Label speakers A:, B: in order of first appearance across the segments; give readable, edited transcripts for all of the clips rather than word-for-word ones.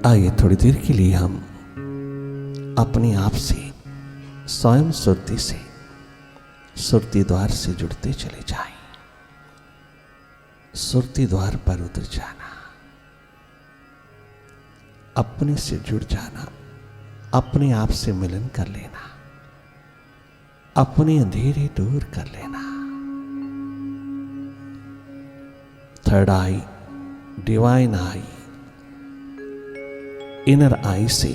A: आइए थोड़ी देर के लिए हम अपने आप से स्वयं सुरती से, सुरती द्वार से जुड़ते चले जाएं। सुरती द्वार पर उतर जाना, अपने से जुड़ जाना, अपने आप से मिलन कर लेना, अपने अंधेरे दूर कर लेना। Third I, divine I, inner आई से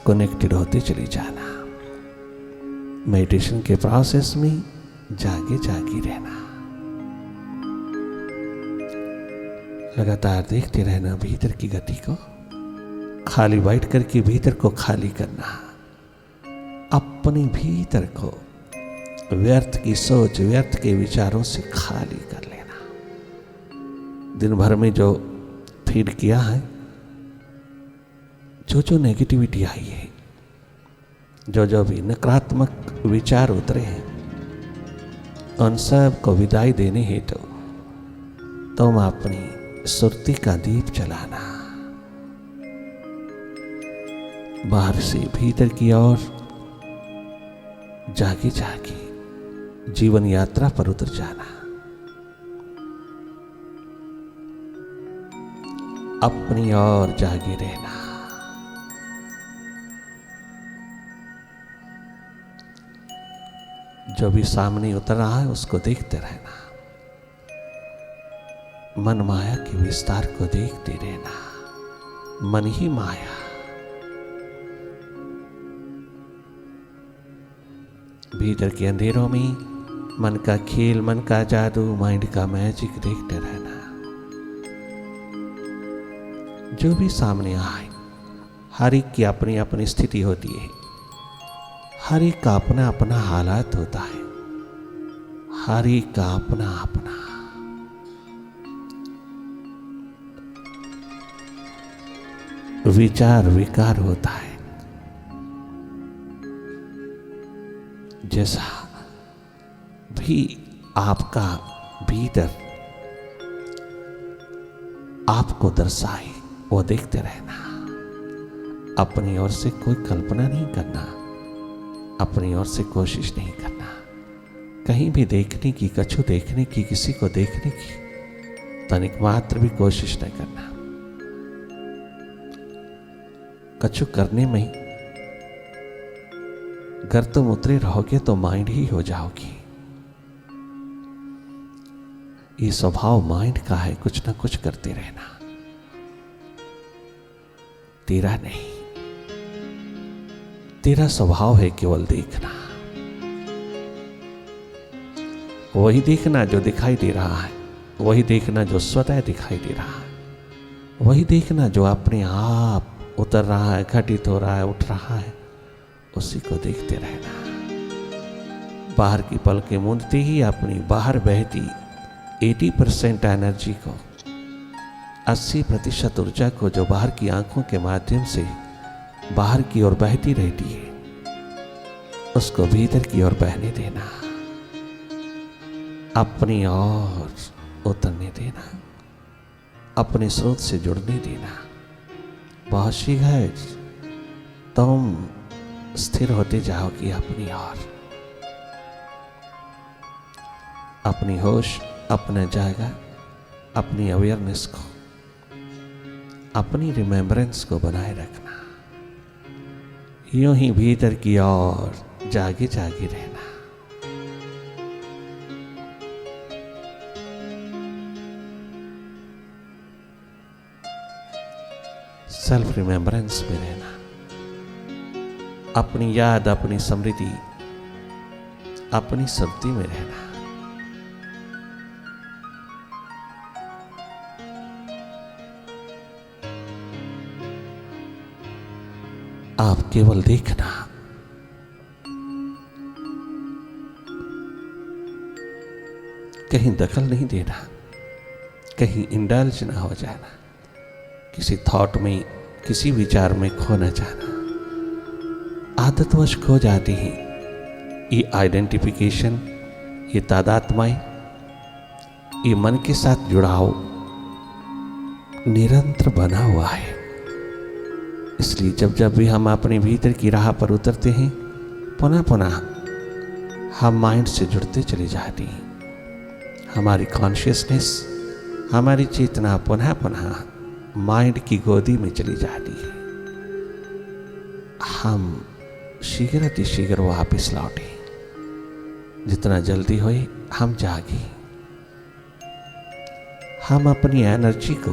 A: कनेक्टेड होते चले जाना। मेडिटेशन के प्रोसेस में जागे जागी रहना, लगातार देखते रहना भीतर की गति को, खाली बैठ करके भीतर को खाली करना, अपने भीतर को व्यर्थ की सोच, व्यर्थ के विचारों से खाली कर लेना। दिन भर में जो फीड किया है, जो नेगेटिविटी आई है, जो भी नकारात्मक विचार उतरे हैं, उन सब को विदाई देने हेतु तुम अपनी सुरती का दीप जलाना, बाहर से भीतर की ओर जागी जागी जीवन यात्रा पर उतर जाना। अपनी ओर जागे रहना, जो भी सामने उतर रहा है उसको देखते रहना, मन माया के विस्तार को देखते रहना। मन ही माया, भीतर के अंधेरों में मन का खेल, मन का जादू, माइंड का मैजिक देखते रहना। जो भी सामने आए, हर एक की अपनी अपनी स्थिति होती है, हर एक का अपना अपना हालात होता है, हर एक का अपना अपना विचार विकार होता है। जैसा भी आपका भीतर आपको दर्शाए वो देखते रहना। अपनी ओर से कोई कल्पना नहीं करना, अपनी ओर से कोशिश नहीं करना, कहीं भी देखने की, कछु देखने की, किसी को देखने की तनिक मात्र भी कोशिश नहीं करना। कछु करने में अगर तुम उतरे रहोगे तो माइंड ही हो जाओगी। ये स्वभाव माइंड का है, कुछ ना कुछ करते रहना, तेरा नहीं। तेरा स्वभाव है केवल देखना, वही देखना जो दिखाई दे रहा है, वही देखना जो स्वतः दिखाई दे रहा है, वही देखना जो अपने आप उतर रहा है, घटित हो रहा है, उठ रहा है, उसी को देखते रहना। बाहर की पलकें मूंदते ही अपनी बाहर बहती 80% एनर्जी को, 80% ऊर्जा को जो बाहर की आंखों के माध्यम से बाहर की ओर बहती रहती है, उसको भीतर की ओर बहने देना, अपनी ओर उतरने देना, अपने स्रोत से जुड़ने देना। बहुत शीघ्र तुम स्थिर होते जाओगी अपनी ओर। अपनी होश, अपना जागा, अपनी अवेयरनेस को, अपनी रिमेम्बरेंस को बनाए रखना। यूं ही भीतर की ओर जागे जागे रहना। सेल्फ रिमेम्बरेंस में रहना, अपनी याद, अपनी स्मृति, अपनी स्मृति में रहना। आप केवल देखना, कहीं दखल नहीं देना, कहीं इंडल्ज ना हो जाना, किसी थॉट में, किसी विचार में खो न जाना। आदतवश खो जाती है ये आइडेंटिफिकेशन, ये तादात्म्य, ये मन के साथ जुड़ाव निरंतर बना हुआ है। इसलिए जब जब भी हम अपने भीतर की राह पर उतरते हैं, पुनः पुनः हम माइंड से जुड़ते चले जाते हैं। हमारी कॉन्शियसनेस, हमारी चेतना पुनः पुनः माइंड की गोदी में चली जाती है। हम शीघ्र वापस लौटे, जितना जल्दी होए हम जागे। हम अपनी एनर्जी को,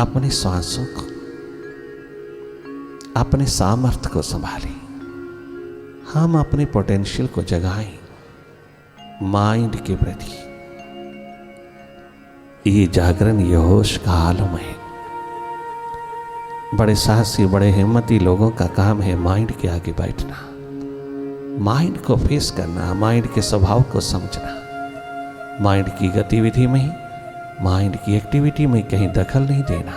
A: अपने श्वासों को, अपने सामर्थ्य को संभालें। हम अपने पोटेंशियल को जगाएं माइंड के प्रति। ये जागरण, ये होश का आलम है। बड़े साहसी, बड़े हिम्मती लोगों का काम है माइंड के आगे बैठना, माइंड को फेस करना, माइंड के स्वभाव को समझना, माइंड की गतिविधि में, माइंड की एक्टिविटी में कहीं दखल नहीं देना,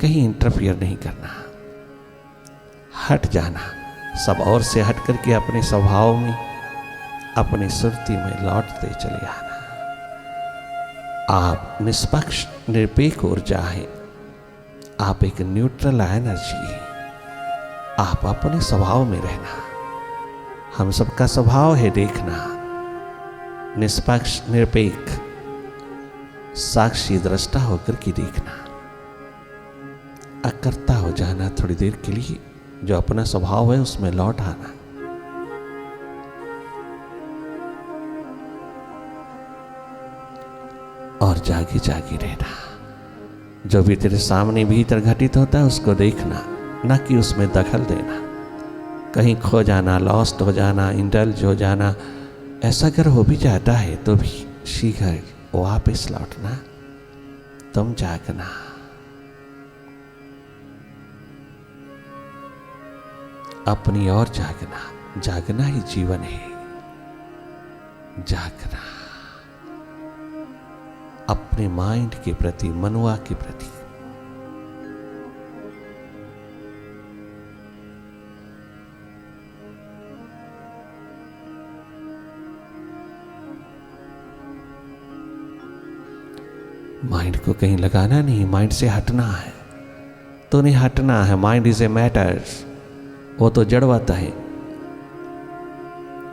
A: कहीं इंटरफियर नहीं करना, हट जाना, सब और से हट करके अपने स्वभाव में, अपनी सुरती में लौटते चले आना। आप निष्पक्ष निरपेक्ष ऊर्जा हैं, आप एक न्यूट्रल एनर्जी है। आप अपने स्वभाव में रहना। हम सबका स्वभाव है देखना, निष्पक्ष निरपेक्ष साक्षी दृष्टा होकर के देखना, अकर्ता हो जाना थोड़ी देर के लिए, जो अपना स्वभाव है उसमें लौट आना। और जागी जागी रहना। जो भी तेरे सामने भीतर घटित होता है उसको देखना, ना कि उसमें दखल देना। कहीं खो जाना, लॉस्ट हो जाना, इंडल्ज हो जाना, ऐसा अगर हो भी जाता है तो भी शीघ्र वापस लौटना, तुम जागना। अपनी ओर जागना, जागना ही जीवन है। जागना अपने माइंड के प्रति, मनुआ के प्रति। माइंड को कहीं लगाना नहीं, माइंड से हटना है तो नहीं हटना है। माइंड इज ए मैटर, वो तो जड़वाता है।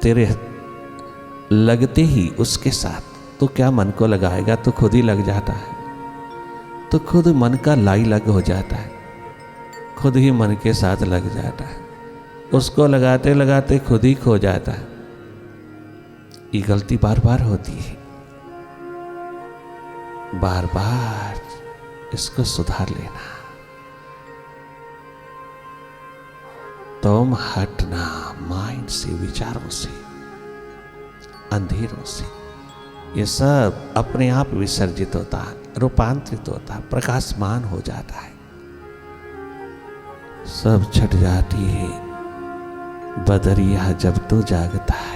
A: तेरे लगते ही उसके साथ तो क्या मन को लगाएगा, तो खुद ही लग जाता है। तो खुद मन का लाई लग हो जाता है, खुद ही मन के साथ लग जाता है। उसको लगाते लगाते खुद ही खो जाता है। ये गलती बार बार होती है, बार बार इसको सुधार लेना। तुम हटना माइंड से, विचारों से, अंधेरों से। ये सब अपने आप विसर्जित होता है, रूपांतरित होता है, प्रकाशमान हो जाता है। सब छट जाती है बदरिया जब तू जागता है।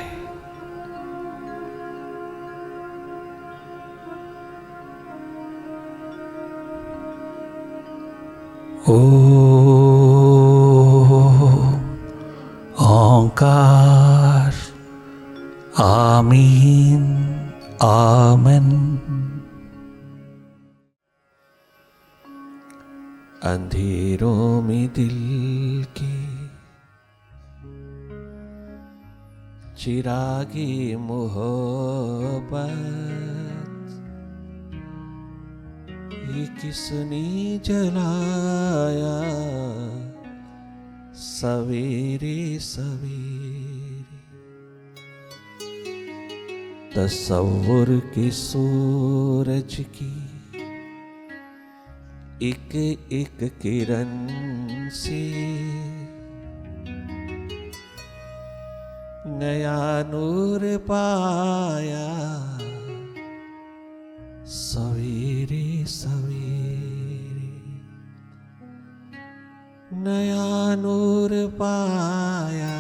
A: ओंकार आमीन आमन। अंधेरों में दिल के चिरागे मोहब्बत, ये किसने जलाया सवेरे सवेरे। तसव्वुर के सूरज की एक एक किरण से नया नूर पाया सवेरे सवेरे। नया नूर पाया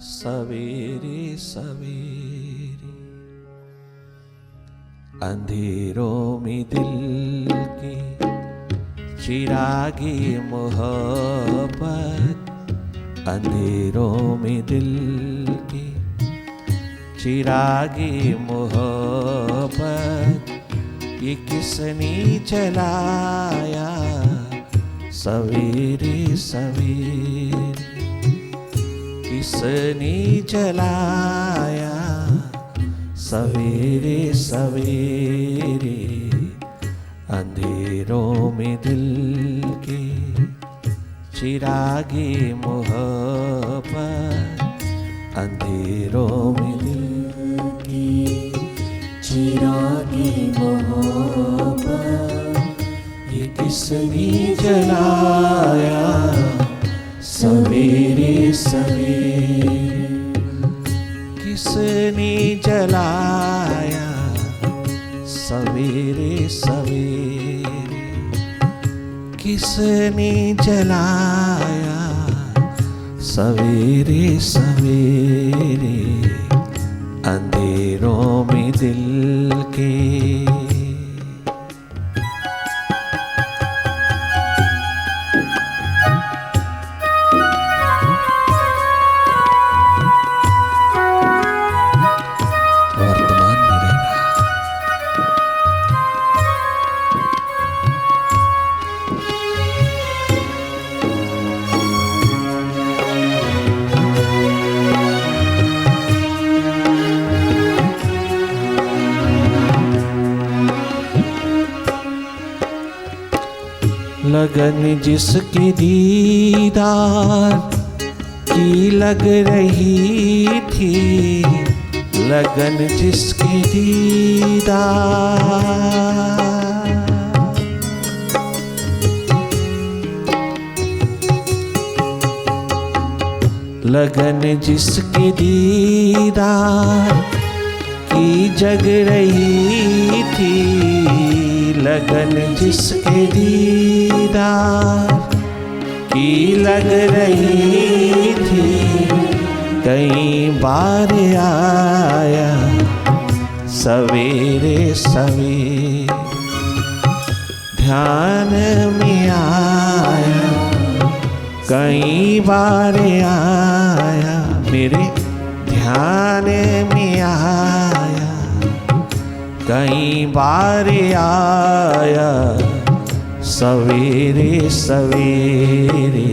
A: सवेरे सवेरे। अंधेरों में दिल की चिरागे मोहब्बत, अंधेरों में दिल की चिरागे मोहब्बत, ये किसने जलाया सवेरे सवेरे, किसने जलाया सवेरे सवेरे, अंधेरों में दिल के चिरागे मोहब्बत, अंधेरों में दिल की चिरागे मोहब्बत, ये किसने जलाया सवेरे सवेरे, किसने जलाया सवेरे सवेरे, किसने जलाया सवेरे सवेरे, अंधेरों में दिल के। वर्तमान में रहना, लगन जिसकी दीदार की लग रही थी, लगन जिसकी दीदार, लगन जिसकी दीदार की जग रही थी, लगन जिसके दीदार की लग रही थी, कई बार आया सवेरे सवेरे, ध्यान में आया कई बार आया, मेरे ध्यान में आया कई बार आया सवेरे सवेरे,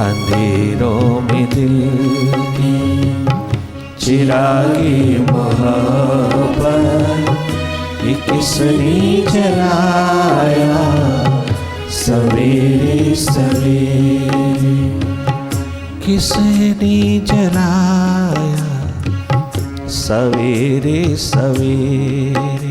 A: अंधेरों में दिल की चिरागे मोहब्बत, ये किसने जलाया सवेरे सवेरे, किसने जलाया सवेरे सवेरे।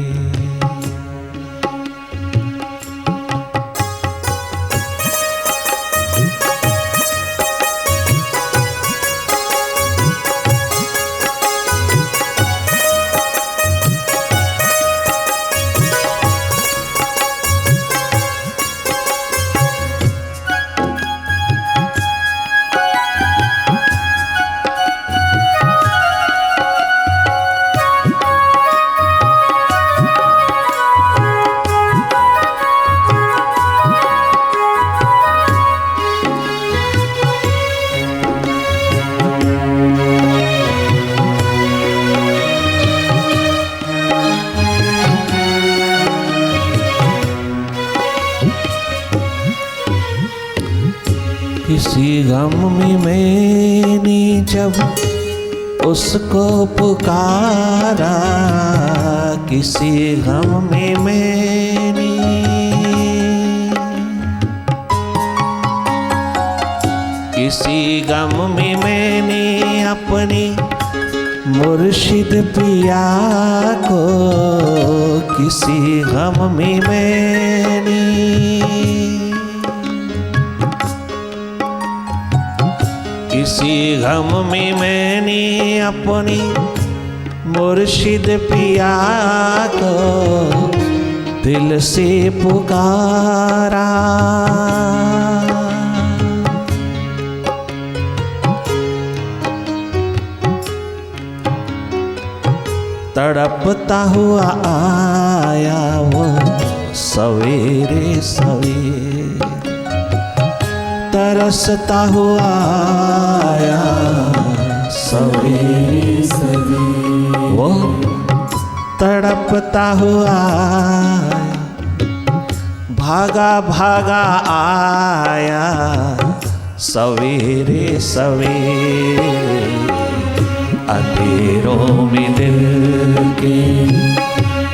A: किसी गम में मैंने जब उसको पुकारा, किसी गम में मैंने, किसी गम में मैंने अपने मुर्शिद पिया को, किसी गम में मैंने, किसी गम में मैंने अपनी मुर्शिद पिया को दिल से पुकारा, तड़पता हुआ आया वो सवेरे सवेरे, तरसता हुआ आया सवेरे सवेरे, वो तड़पता हुआ भागा भागा आया सवेरे सवेरे अंधेरों में दिल के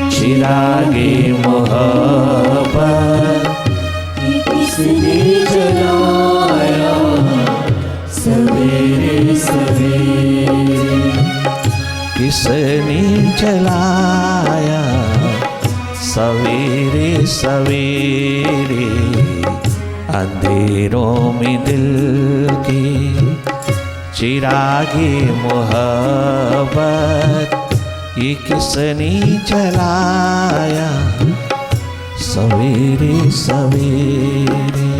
A: चिरागे मोहब्बत
B: किसने जलाया सवेरे सवेरे,
A: किसने जलाया सवेरे सवेरे अंधेरों में दिल के चिरागे मोहब्बत ये किसने जलाया सवेरे सवेरे।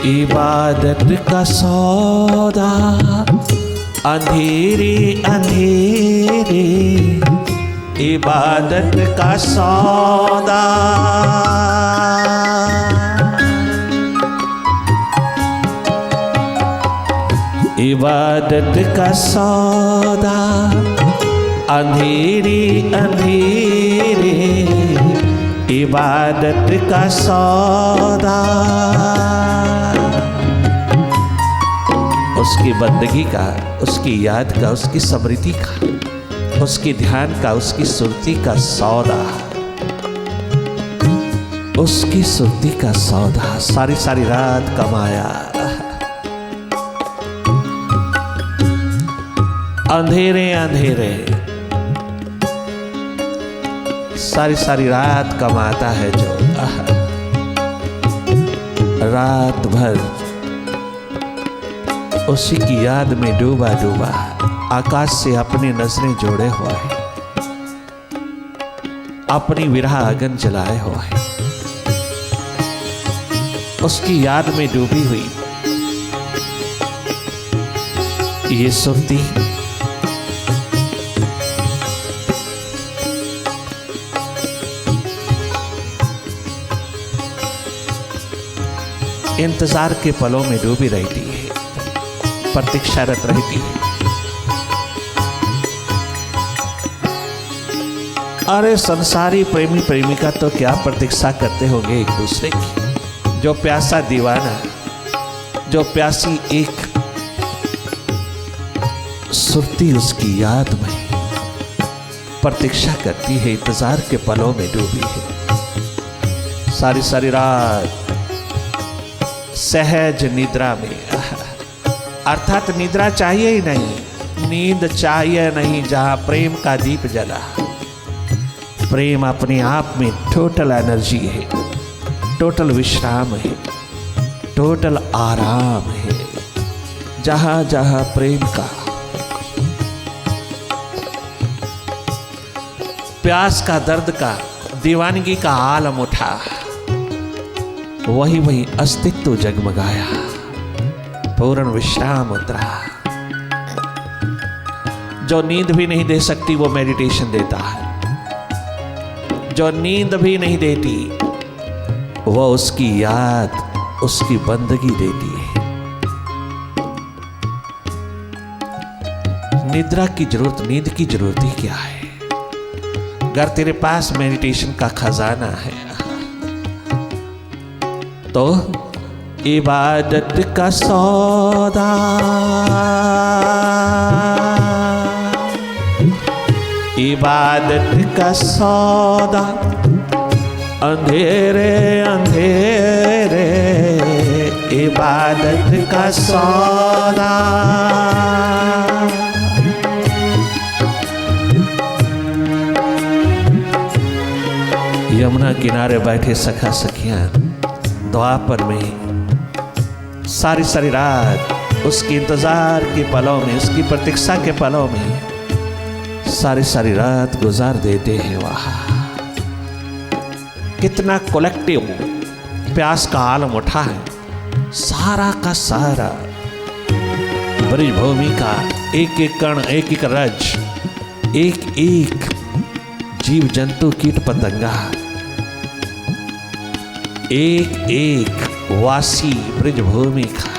A: इबादत का सौदा अंधेरे अंधेरे, इबादत का सौदा इबादत का सौदा अंधेरे अंधेरे, इबादत का सौदा उसकी बंदगी का, उसकी याद का, उसकी स्मृति का, उसकी ध्यान का, उसकी सुरती का सौदा, उसकी सुरती का सौदा सारी सारी रात कमाया। अंधेरे अंधेरे सारी सारी रात कमाता है जो, रात भर उसी की याद में डूबा डूबा आकाश से अपनी नजरें जोड़े हुआ है, अपनी विरह आगन जलाए हुआ है, उसकी याद में डूबी हुई ये सुरती इंतजार के पलों में डूबी रहती है, प्रतीक्षारत रहती है। अरे संसारी प्रेमी प्रेमिका तो क्या प्रतीक्षा करते होंगे एक दूसरे की। जो प्यासा दीवाना, जो प्यासी एक सुरती उसकी याद में प्रतीक्षा करती है, इंतजार के पलों में डूबी है। सारी सारी रात सहज निद्रा में, अर्थात निद्रा चाहिए ही नहीं, नींद चाहिए नहीं। जहां प्रेम का दीप जला, प्रेम अपने आप में टोटल एनर्जी है, टोटल विश्राम है, टोटल आराम है। जहां जहां प्रेम का प्यास का, दर्द का, दीवानगी का आलम उठा, वही वही अस्तित्व जगमगाया, पूर्ण विश्राम उतरा। जो नींद भी नहीं दे सकती वो मेडिटेशन देता है, जो नींद भी नहीं देती वो उसकी याद, उसकी बंदगी देती है। निद्रा की जरूरत, नींद की जरूरत ही क्या है? अगर तेरे पास मेडिटेशन का खजाना है तो इबादत का सौदा, इबादत का सौदा अंधेरे अंधेरे, इबादत का सौदा। यमुना किनारे बैठे सखा सखियां द्वापर में सारी सारी रात उसके इंतजार के पलों में, उसकी प्रतीक्षा के पलों में सारी सारी रात गुजार देते हैं। वहां कितना कलेक्टिव प्यास का आलम उठा है। सारा का सारा ब्रजभूमि का एक एक कण, एक एक रज, एक एक जीव जंतु कीट पतंगा, एक एक वासी ब्रजभूमि का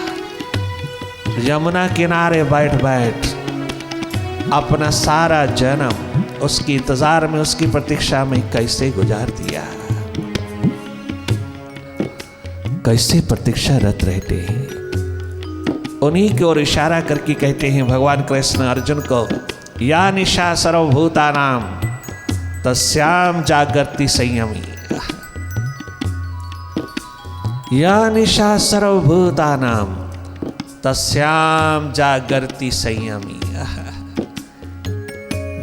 A: यमुना किनारे बैठ बैठ अपना सारा जन्म उसके इंतजार में, उसकी प्रतीक्षा में कैसे गुजार दिया, कैसे प्रतीक्षारत रहते हैं। उन्हीं की ओर इशारा करके कहते हैं भगवान कृष्ण अर्जुन को, या निशा सर्वभूतानां तस्याम जागर्ति संयमी। या निशा सर्वभूतानां तस्याम जागर्ति संयमी।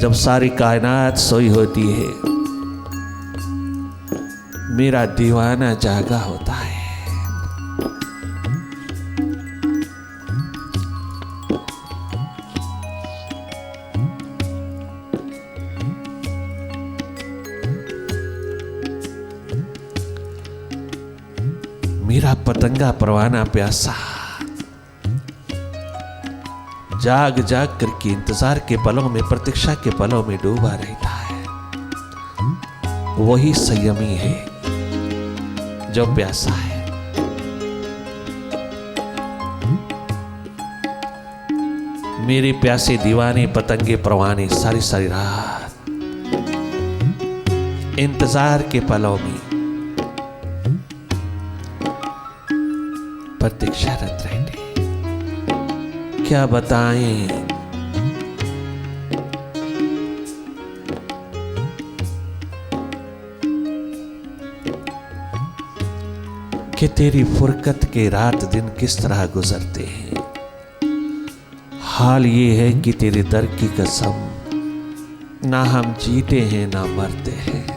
A: जब सारी कायनात सोई होती है, मेरा दीवाना जागा होता है। मेरा पतंगा परवाना प्यासा जाग जाग करके इंतजार के पलों में, प्रतीक्षा के पलों में डूबा रहता है। वही संयमी है जो प्यासा है। मेरे प्यासे दीवाने पतंगे परवाने सारी सारी रात इंतजार के पलों में प्रतीक्षारत रहते। क्या बताएं, कि तेरी फुरकत के रात दिन किस तरह गुजरते हैं। हाल ये है कि तेरे दर की कसम, ना हम जीते हैं ना मरते हैं।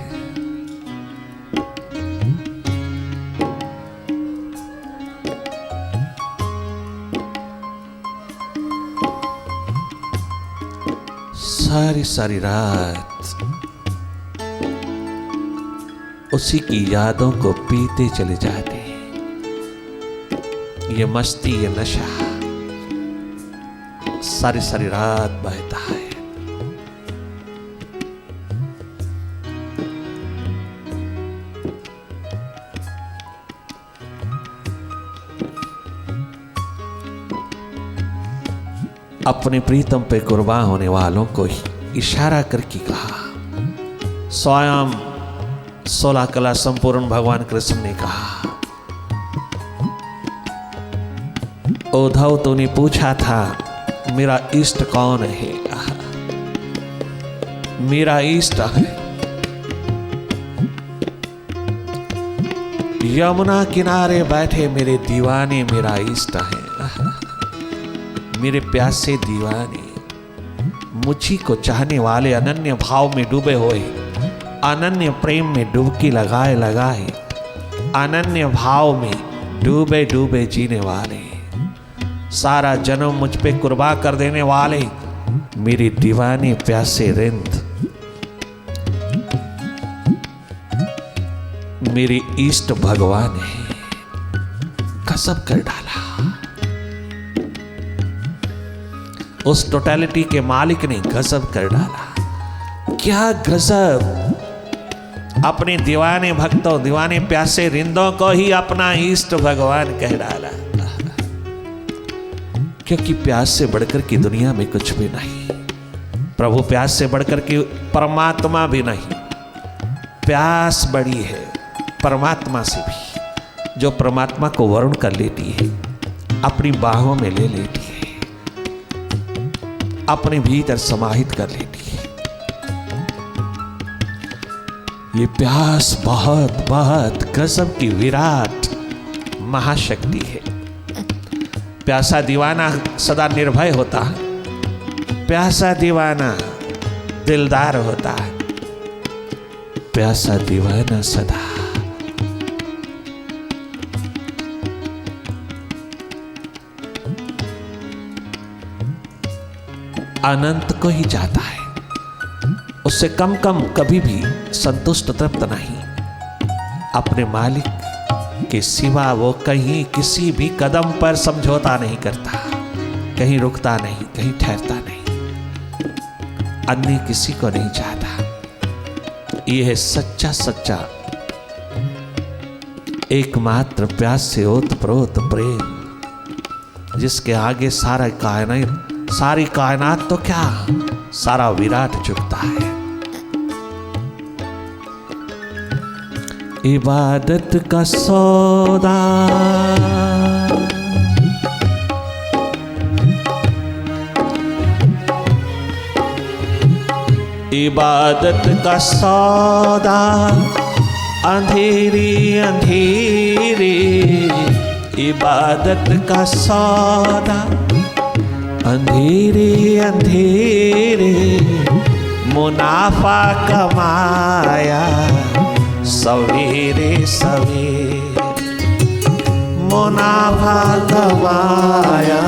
A: सारी सारी रात उसी की यादों को पीते चले जाते हैं। ये मस्ती, ये नशा सारी सारी रात बहता है। अपने प्रीतम पे कुर्बान होने वालों को इशारा करके कहा। स्वयं 16 कला संपूर्ण भगवान कृष्ण ने कहा, उद्धव तूने पूछा था मेरा इष्ट कौन है। मेरा इष्ट है यमुना किनारे बैठे मेरे दीवाने, मेरा इष्ट है। मेरे प्यासे दीवाने, मुझी को चाहने वाले, अनन्य भाव में डूबे हुए, अनन्य प्रेम में डुबकी लगाए लगाए, अनन्य भाव में डूबे डूबे जीने वाले, सारा जन्म मुझ पे कुर्बान कर देने वाले मेरे दीवाने प्यासे रिंद, मेरे इष्ट भगवान है। कसम कर डाला। उस टोटलिटी के मालिक ने गजब कर डाला। क्या गजब! अपने दीवाने भक्तों, दीवाने प्यासे रिंदों को ही अपना इष्ट भगवान कह डाला। क्योंकि प्यास से बढ़कर की दुनिया में कुछ भी नहीं। प्रभु प्यास से बढ़कर की परमात्मा भी नहीं। प्यास बड़ी है परमात्मा से भी, जो परमात्मा को वरुण कर लेती है, अपनी बाहों में ले लेती है, अपने भीतर समाहित कर लेती है। ये प्यास बहुत बहुत गजब की विराट महाशक्ति है। प्यासा दीवाना सदा निर्भय होता है, प्यासा दीवाना दिलदार होता है, प्यासा दीवाना सदा अनंत को ही चाहता है, उससे कम कम कभी भी संतुष्ट तृप्त नहीं। अपने मालिक के सिवा वो कहीं किसी भी कदम पर समझौता नहीं करता, कहीं रुकता नहीं, कहीं ठहरता नहीं, अन्य किसी को नहीं चाहता। यह है सच्चा सच्चा एकमात्र प्यास से ओतप्रोत प्रेम, जिसके आगे सारी कायनात तो क्या, सारा विराट झुकता है। इबादत का सौदा इबादत का सौदा अंधेरी अंधेरी, इबादत का सौदा अंधेरे अंधेरे, मुनाफा कमाया सवेरे सवेरे, मुनाफा कमाया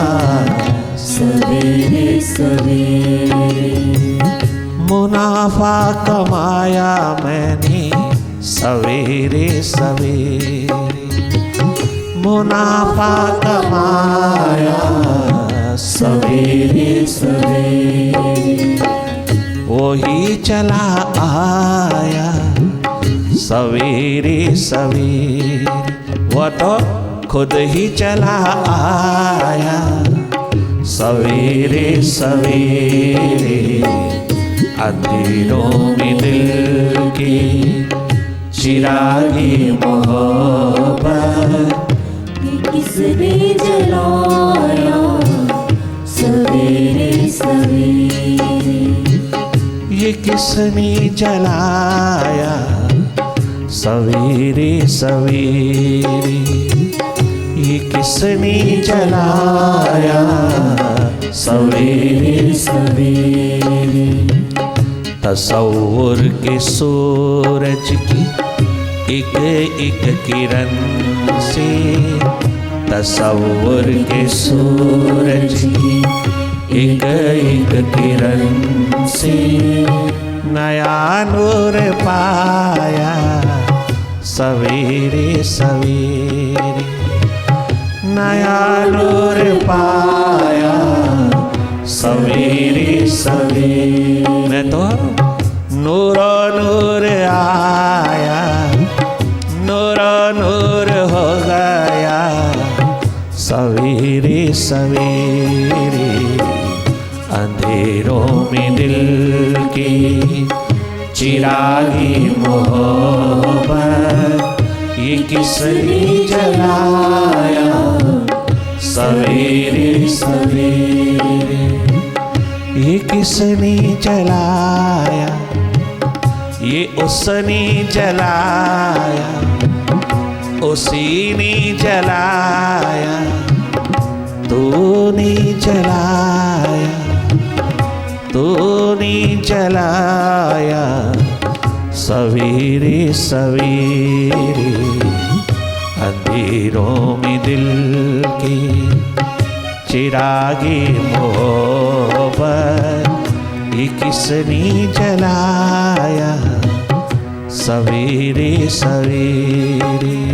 B: सवेरे सवेरे,
A: मुनाफा कमाया मैंने सवेरे सवेरे, मुनाफा कमाया
B: सवेरे सवेरे,
A: वही चला आया सवेरे सवेरे, वो तो खुद ही चला आया सवेरे सवेरे। अंधेरों में दिल की चिरागी मोहब्बत
B: किसने जलाया सवेरे सवेरे,
A: ये किसने जलाया सवेरे सवेरे, ये किसने जलाया
B: सवेरे सवेरे।
A: तसव्वुर के सूरज की एक एक किरण से, तसव्वुर के सूरज की एक एक किरण से, नया नूर पाया सवेरे सवेरे, नया नूर पाया सवेरे सवेरे। मैं तो नूरो नूर आया, नूरो नूर हो गया सवेरे सवेरे। अंधेरों में दिल की चिरागी मोहब्बत, ये किसने जलाया सवेरे सवेरे, ये किसने जलाया, ये उसने जलाया, उसी ने जलाया, तूने जलाया, तूने जलाया सवेरे सवेरे। अंधेरों में दिल की चिरागे मोहब्बत, ये किसने जलाया सवेरे सवेरे।